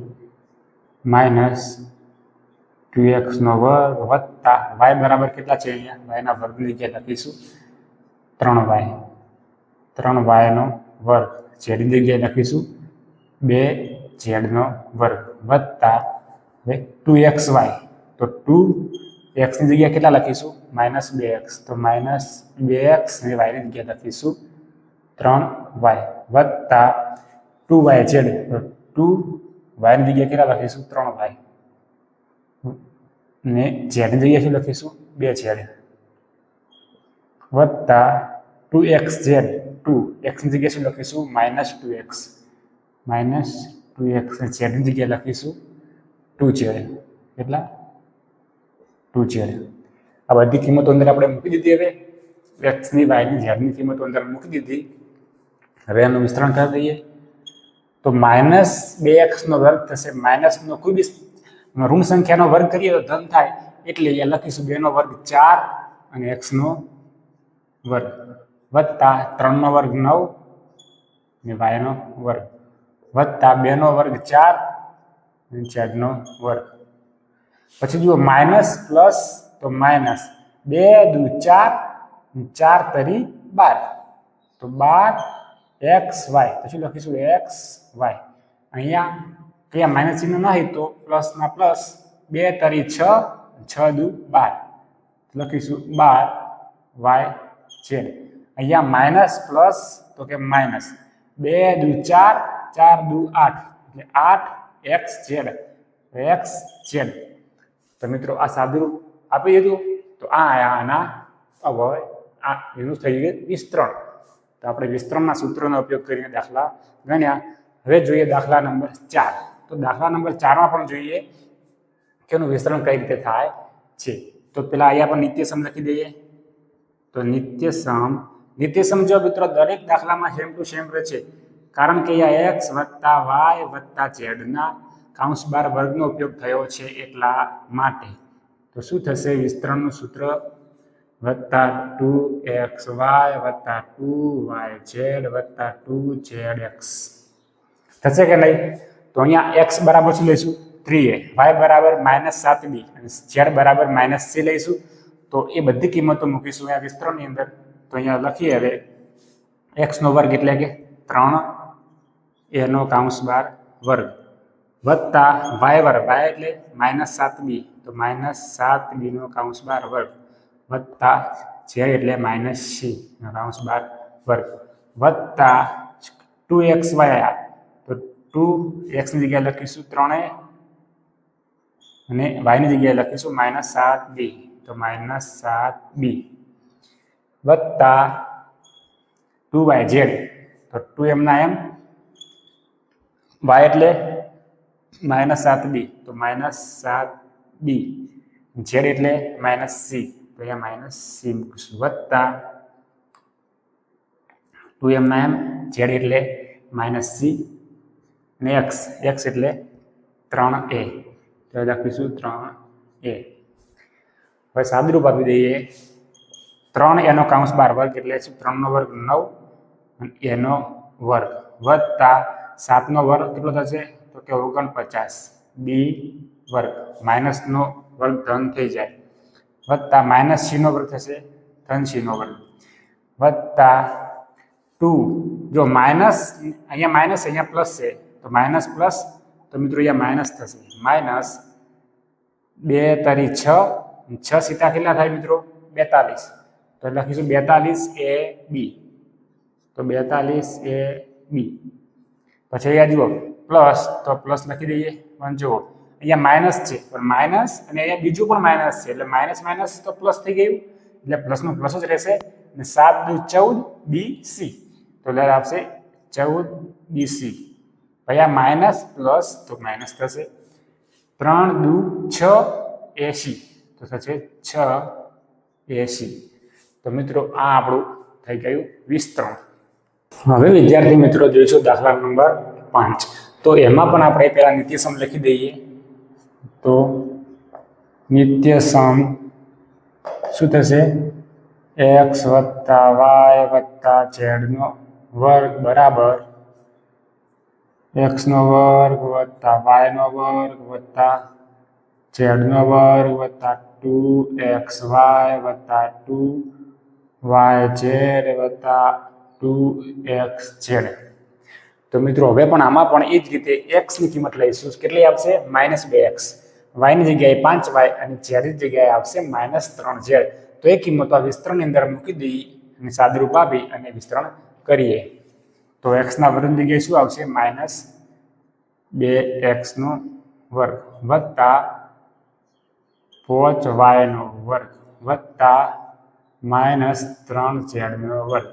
-2x નો વર્ગ વત્તા y બરાબર કેટલા છે અહીંયા y ના વર્ગની જગ્યાએ લખીશું 3y નો વર્ગ z ની જગ્યાએ લખીશું 2z નો વર્ગ વત્તા હવે 2xy તો 2x ની જગ્યાએ કેટલા લખીશું -2x તો -2x અને y ની જગ્યાએ લખીશું 3y વત્તા 2yz તો 2y ની જગ્યાએ કેટલા લખીશું 3y ને z ની જગ્યાએ શું લખીશું 2z વત્તા 2xz 2x ની જગ્યાએ શું લખીશું -2x અને z ની જગ્યાએ લખીશું 2z કેટલા 2z. આ બધી કિંમતો અંદર આપણે મૂકી દીધી. હવે x ની y ની z ની કિંમતો અંદર મૂકી દીધી. હવે એનું વિસ્તરણ કરી દઈએ તો -2x નો વર્ગ થશે માઇનસ નો કોઈ બી ઋણ સંખ્યાનો વર્ગ કરીએ તો ધન થાય એટલે અહીંયા લખીશું 2 નો વર્ગ 4 અને x નો વર્ગ વત્તા 3 નો વર્ગ 9 અને y નો વર્ગ વત્તા 2 નો વર્ગ 4 અને z નો વર્ગ. પછી જુઓ માઇનસ પ્લસ તો માઇનસ 2 દુ 4 4 તરી 12 તો 12xy તો શું લખીશું xy અહીંયા કયા માઇનસ ચિહ્ન નહીં તો પ્લસ ના પ્લસ 2 તરી 6 6 દુ 12 લખીશું 12yz. અહીંયા માઇનસ પ્લસ તો કે માઇનસ 2 દુ 4 4 દુ 8 એટલે 8xz. તો મિત્રો આ સાદુરૂપ આપી દીધું તો આના હવે આ એનું થઈ ગયું વિસ્તરણ. તો આપણે વિસ્તરણના સૂત્રનો ઉપયોગ કરીને દાખલા ગણ્યા. હવે જોઈએ દાખલા નંબર 4. તો દાખલા નંબર 4 માં પણ જોઈએ કે એનું વિસ્તરણ કઈ રીતે થાય છે. તો પેલા અહીંયા પણ નિત્યસમ લખી દઈએ. તો નિત્યસમ જો મિત્રો દરેક દાખલામાં સેમ ટુ સેમ રહે છે કારણ કે અહીંયા x વત્તા y વત્તા z ના કૌંસ બાર વર્ગનો ઉપયોગ થયો છે એટલા માટે. તો શું થશે વિસ્તરણનું સૂત્ર વત્તા 2xy વત્તા 2yz વત્તા 2zx થશે કે નહીં. તો અહીંયા x બરાબર શું લઈશું 3a, y બરાબર -7b અને z બરાબર -c લઈશું. તો એ બધી કિંમતો મૂકીશું અહીંયા વિસ્તરણની અંદર. તો અહીંયા લખીએ હવે x નો વર્ગ એટલે કે 3a નો કૌંસ બાર વર્ગ વત્તા y વર્ગ y એટલે -7b તો -7b નો કૌંસ બાર વર્ગ વત્તા z એટલે -c નો કૌંસ બાર વર્ગ વત્તા 2xy તો 2x ની જગ્યાએ લખીશું 3a અને y ની જગ્યાએ લખીશું -7b તો -7b વત્તા 2y z, તો 2m ના m, y એટલે -7b, તો -7b, z એટલે -c, તો અહીંયા -c મૂકીશું, વત્તા 2m ના m, z એટલે -c, અને x એટલે 3a, તો લખીશું 3a. હવે સાદુરૂપ આપી દઈએ. 3a નો કૌંસ 12 વર્ગ એટલે 3 નો વર્ગ 9 અને a નો વર્ગ વત્તા 7 નો વર્ગ કેટલો થશે? તો કે 49 b વર્ગ, માઇનસ નો વર્ગ ધન થઈ જાય, વત્તા -c નો વર્ગ થશે ધન c નો વર્ગ, વત્તા 2, જો માઇનસ અહીંયા માઇનસ અહીંયા પ્લસ છે, તો માઇનસ પ્લસ, તો મિત્રો અહીંયા માઇનસ થશે, માઇનસ 2 તરી 6, 6 સીતા કેટલા થાય મિત્રો? 42, તો લખીશું 42ab, તો 42ab. પછી અહીંયા જુઓ પ્લસ, તો પ્લસ લખી દઈએ, પણ જુઓ અહીંયા માઇનસ છે, પણ માઇનસ અને અહીંયા બીજું પણ માઇનસ છે, એટલે માઇનસ માઇનસ તો પ્લસ થઈ ગયું, એટલે પ્લસનું પ્લસ જ રહેશે, અને 7 × 14 bc, તો એટલે આવશે 14bc. પછી આ માઇનસ પ્લસ તો માઇનસ થશે, 3 × 6 AC, તો થશે 6AC. તો મિત્રો આ આપણું થઈ ગયું વિસ્તરણ. હવે વિદ્યાર્થી મિત્રો જોઈશું દાખલા નંબર 5. તો એમાં પણ આપણે પહેલા નિત્યસમ લખી દઈએ. તો નિત્યસમ શું થશે? x + y + z નો વર્ગ બરાબર x નો વર્ગ + y નો વર્ગ + z નો વર્ગ + 2xy + 2yz + 2xz. તો મિત્રો હવે પણ આમાં પણ એ જ રીતે x ની કિંમત લઈશું. કેટલી આવશે? -2x, y ની જગ્યાએ 5y અને z ની જગ્યાએ આવશે -3z. તો એ કિંમતો આ વિસ્તરણની અંદર મૂકી દઈએ અને સાદુરૂપ આપી અને વિસ્તરણ કરીએ. તો x ના વર્ગની જગ્યાએ શું આવશે? -2x નો વર્ગ વત્તા 5y નો વર્ગ વત્તા -3z નો વર્ગ.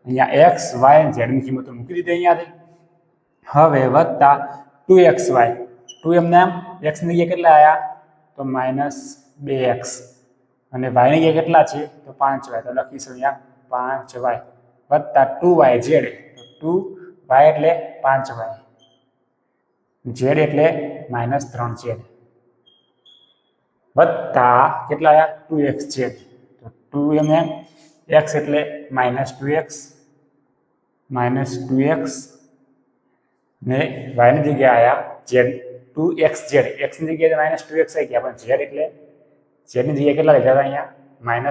અહીંયા x, y અને z ની કિંમતો મૂકી દીધી અહીંયાથી. હવે વત્તા 2xy, 2m નામ x ની જગ્યાએ કેટલા આવ્યા? તો -2x, અને y ની જગ્યાએ કેટલા છે? તો 5y, તો લખીશું અહીંયા 5y વત્તા 2yz, તો 2y એટલે 5y, z એટલે -3z, વત્તા કેટલા આવ્યા? 2xz, તો 2m x એટલે -2x, ને y ની જગ્યાએ આવ્યા z, 2xz, x ની જગ્યાએ -2x આવી ગયા, પણ z એટલે z ની જગ્યાએ કેટલા લીધા હતા? અહીંયા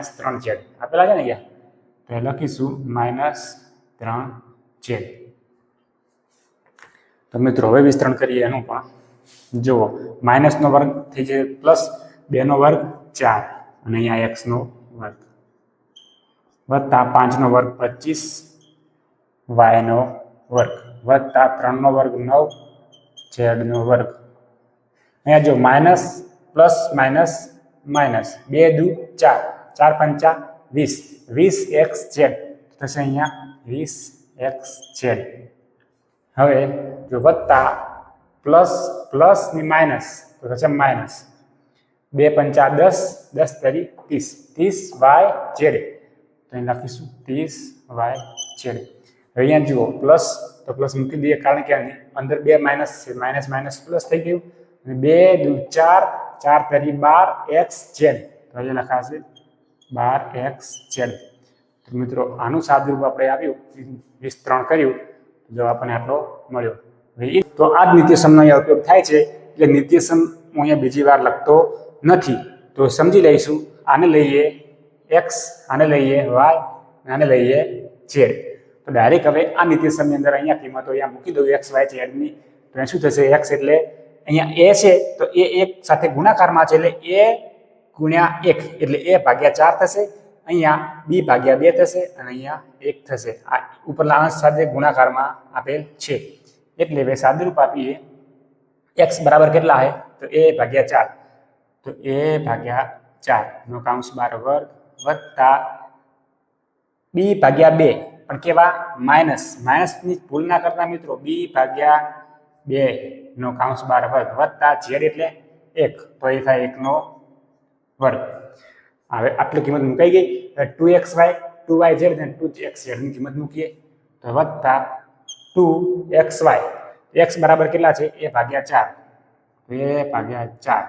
-3z આપેલા છે ને અહીંયા, તો લખીશું -3z. તો મિત્રો હવે વિસ્તરણ કરીએ એનું પણ. જુઓ માઇનસ નો વર્ગ થઈ જાય પ્લસ 2 નો વર્ગ 4, અને અહીંયા x નો વર્ગ વત્તા 5 નો વર્ગ 25, y નો વર્ગ વત્તા 3 નો વર્ગ 9, z નો વર્ગ. અહીંયા જો minus plus minus minus 2 × 4, 4 × 5 = 20, 20xz થશે અહીંયા 20xz. હવે જો વત્તા પ્લસ પ્લસ ની માઇનસ તો થશે માઇનસ 2 × 5 = 10, 10 તરી 30, 30yz, તો અહીં લખીશું 30yz. અહીંયા જુઓ પ્લસ, તો પ્લસ મૂકી દઈએ કારણ કે અંદર 2 માઇનસ છે, માઇનસ માઇનસ પ્લસ થઈ ગયું, અને 2 × 4, 4 તરી 12xz, તો અહીંયા લખાશે 12xz. તો મિત્રો આનું સાદુરૂપ આપણે આપ્યું, વિસ્તરણ કર્યું, જો આપણને આટલો મળ્યો. તો આ જ નિત્યસમનો અહીંયા ઉપયોગ થાય છે, એટલે નિત્યસમ હું અહીંયા બીજી વાર લખતો નથી. તો સમજી લઈશું, આને લઈએ x, આને લઈએ y, આને લઈએ z. તો ડાયરેક્ટ હવે આ નિત્યસમની અંદર અહીંયા કિંમતો અહીંયા મૂકી દઉં x, y, z ની. તો અહીં શું થશે? x એટલે અહીંયા a છે, તો a 1 સાથે ગુણાકારમાં છે, એટલે a × 1 એટલે a/4 થશે. અહીંયા b/2 થશે, અને અહીંયા 1 થશે. આ ઉપરના અંશ સાથે ગુણાકારમાં આપેલ છે, એટલે હવે સાદુરૂપ આપીએ. x બરાબર કેટલા છે? તો a/4, તો a/4 નો કૌંસ 12 વર્ગ વત્તા બી ભાગ્યા 2 પણ કેવા માઇનસ માઇનસની ભૂલ ના કરતા મિત્રો બી ભાગ્યા 2 નો કાઉન્સ 12 વર્ગ વત્તા ઝેડ એટલે 1 તો એ થાય 1 નો વર્ગ. હવે આટલી કિંમત મુકાઈ ગઈ. 2xy 2yz અને 2xz ની કિંમત મૂકીએ તો વત્તા 2xy x બરાબર કેટલા છે a ભાગ્યા 4 a ભાગ્યા 4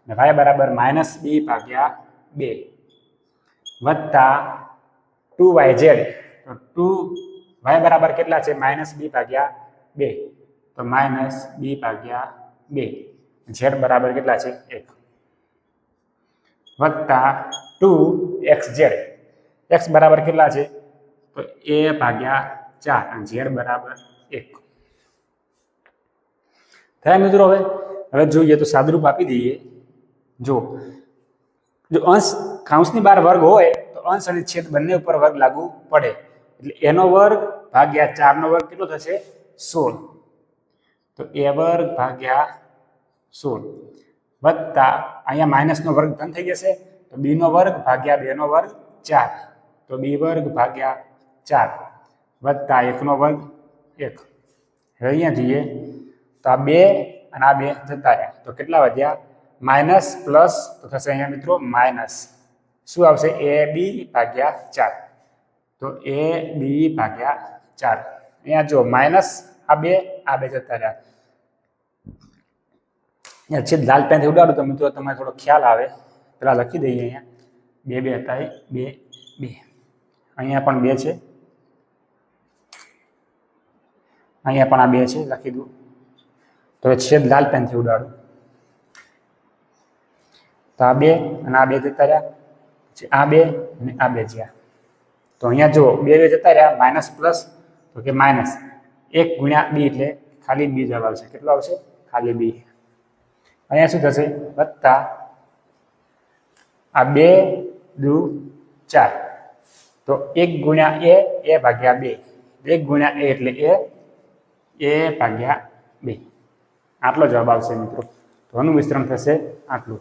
અને y બરાબર માઇનસ b ભાગ્યા 2 વત્તા 2yz તો 2y બરાબર કેટલા છે માઇનસ b ભાગ્યા 2 તો માઇનસ b ભાગ્યા 2 z બરાબર કેટલા છે 1 વત્તા 2xz x બરાબર કેટલા છે તો a ભાગ્યા 4 અને z બરાબર 1 થાય મિત્રો. હવે જોઈએ તો સાદુરૂપ આપી દઈએ. જો અંશ કાઉન્સની બહાર વર્ગ હોય તો અંશ અને છેદ બંને ઉપર વર્ગ લાગુ પડે એટલે એનો વર્ગ ભાગ્યા 4 નો વર્ગ કેટલો થશે 16 તો a વર્ગ ભાગ્યા 16 વત્તા અહીંયા માઇનસ નો વર્ગ ધન થઈ જશે તો b નો વર્ગ ભાગ્યા 2 નો વર્ગ 4 તો b વર્ગ ભાગ્યા 4 વત્તા 1 નો વર્ગ 1. હવે અહીંયા જોઈએ તો આ 2 અને આ 2 જતા રહ્યા તો કેટલા વધ્યા માઇનસ પ્લસ તો થશે અહીંયા મિત્રો માઇનસ શું આવશે a b ભાગ્યા 4 તો a b ભાગ્યા 4 અહીંયા જો માઇનસ આ 2 જતા રહ્યા. અહીંયા છેદ લાલ પેનથી ઉડાડું તો મિત્રો તમને થોડો ખ્યાલ આવે. પેલા લખી દઈએ અહીંયા 2 2 હતા 2 2 અહીંયા પણ 2 છે અહીંયા પણ આ 2 છે લખી દઉં તો છેદ લાલ પેનથી ઉડાડું તો આ 2 અને આ 2 જતા રહ્યા પછી આ 2 અને આ 2 જ્યાં તો અહીંયા જો 2 જતા રહ્યા માઇનસ પ્લસ તો કે માઇનસ 1 ગુણ્યા b એટલે ખાલી b જવાબ આવશે. કેટલો આવશે ખાલી b. અહીંયા શું થશે વત્તા આ 2 દુ 4 તો 1 ગુણ્યા a ભાગ્યા 2 1 ગુણ્યા a એટલે a ભાગ્યા 2 આટલો જવાબ આવશે મિત્રો. તો આનું વિસ્તરણ થશે આટલું.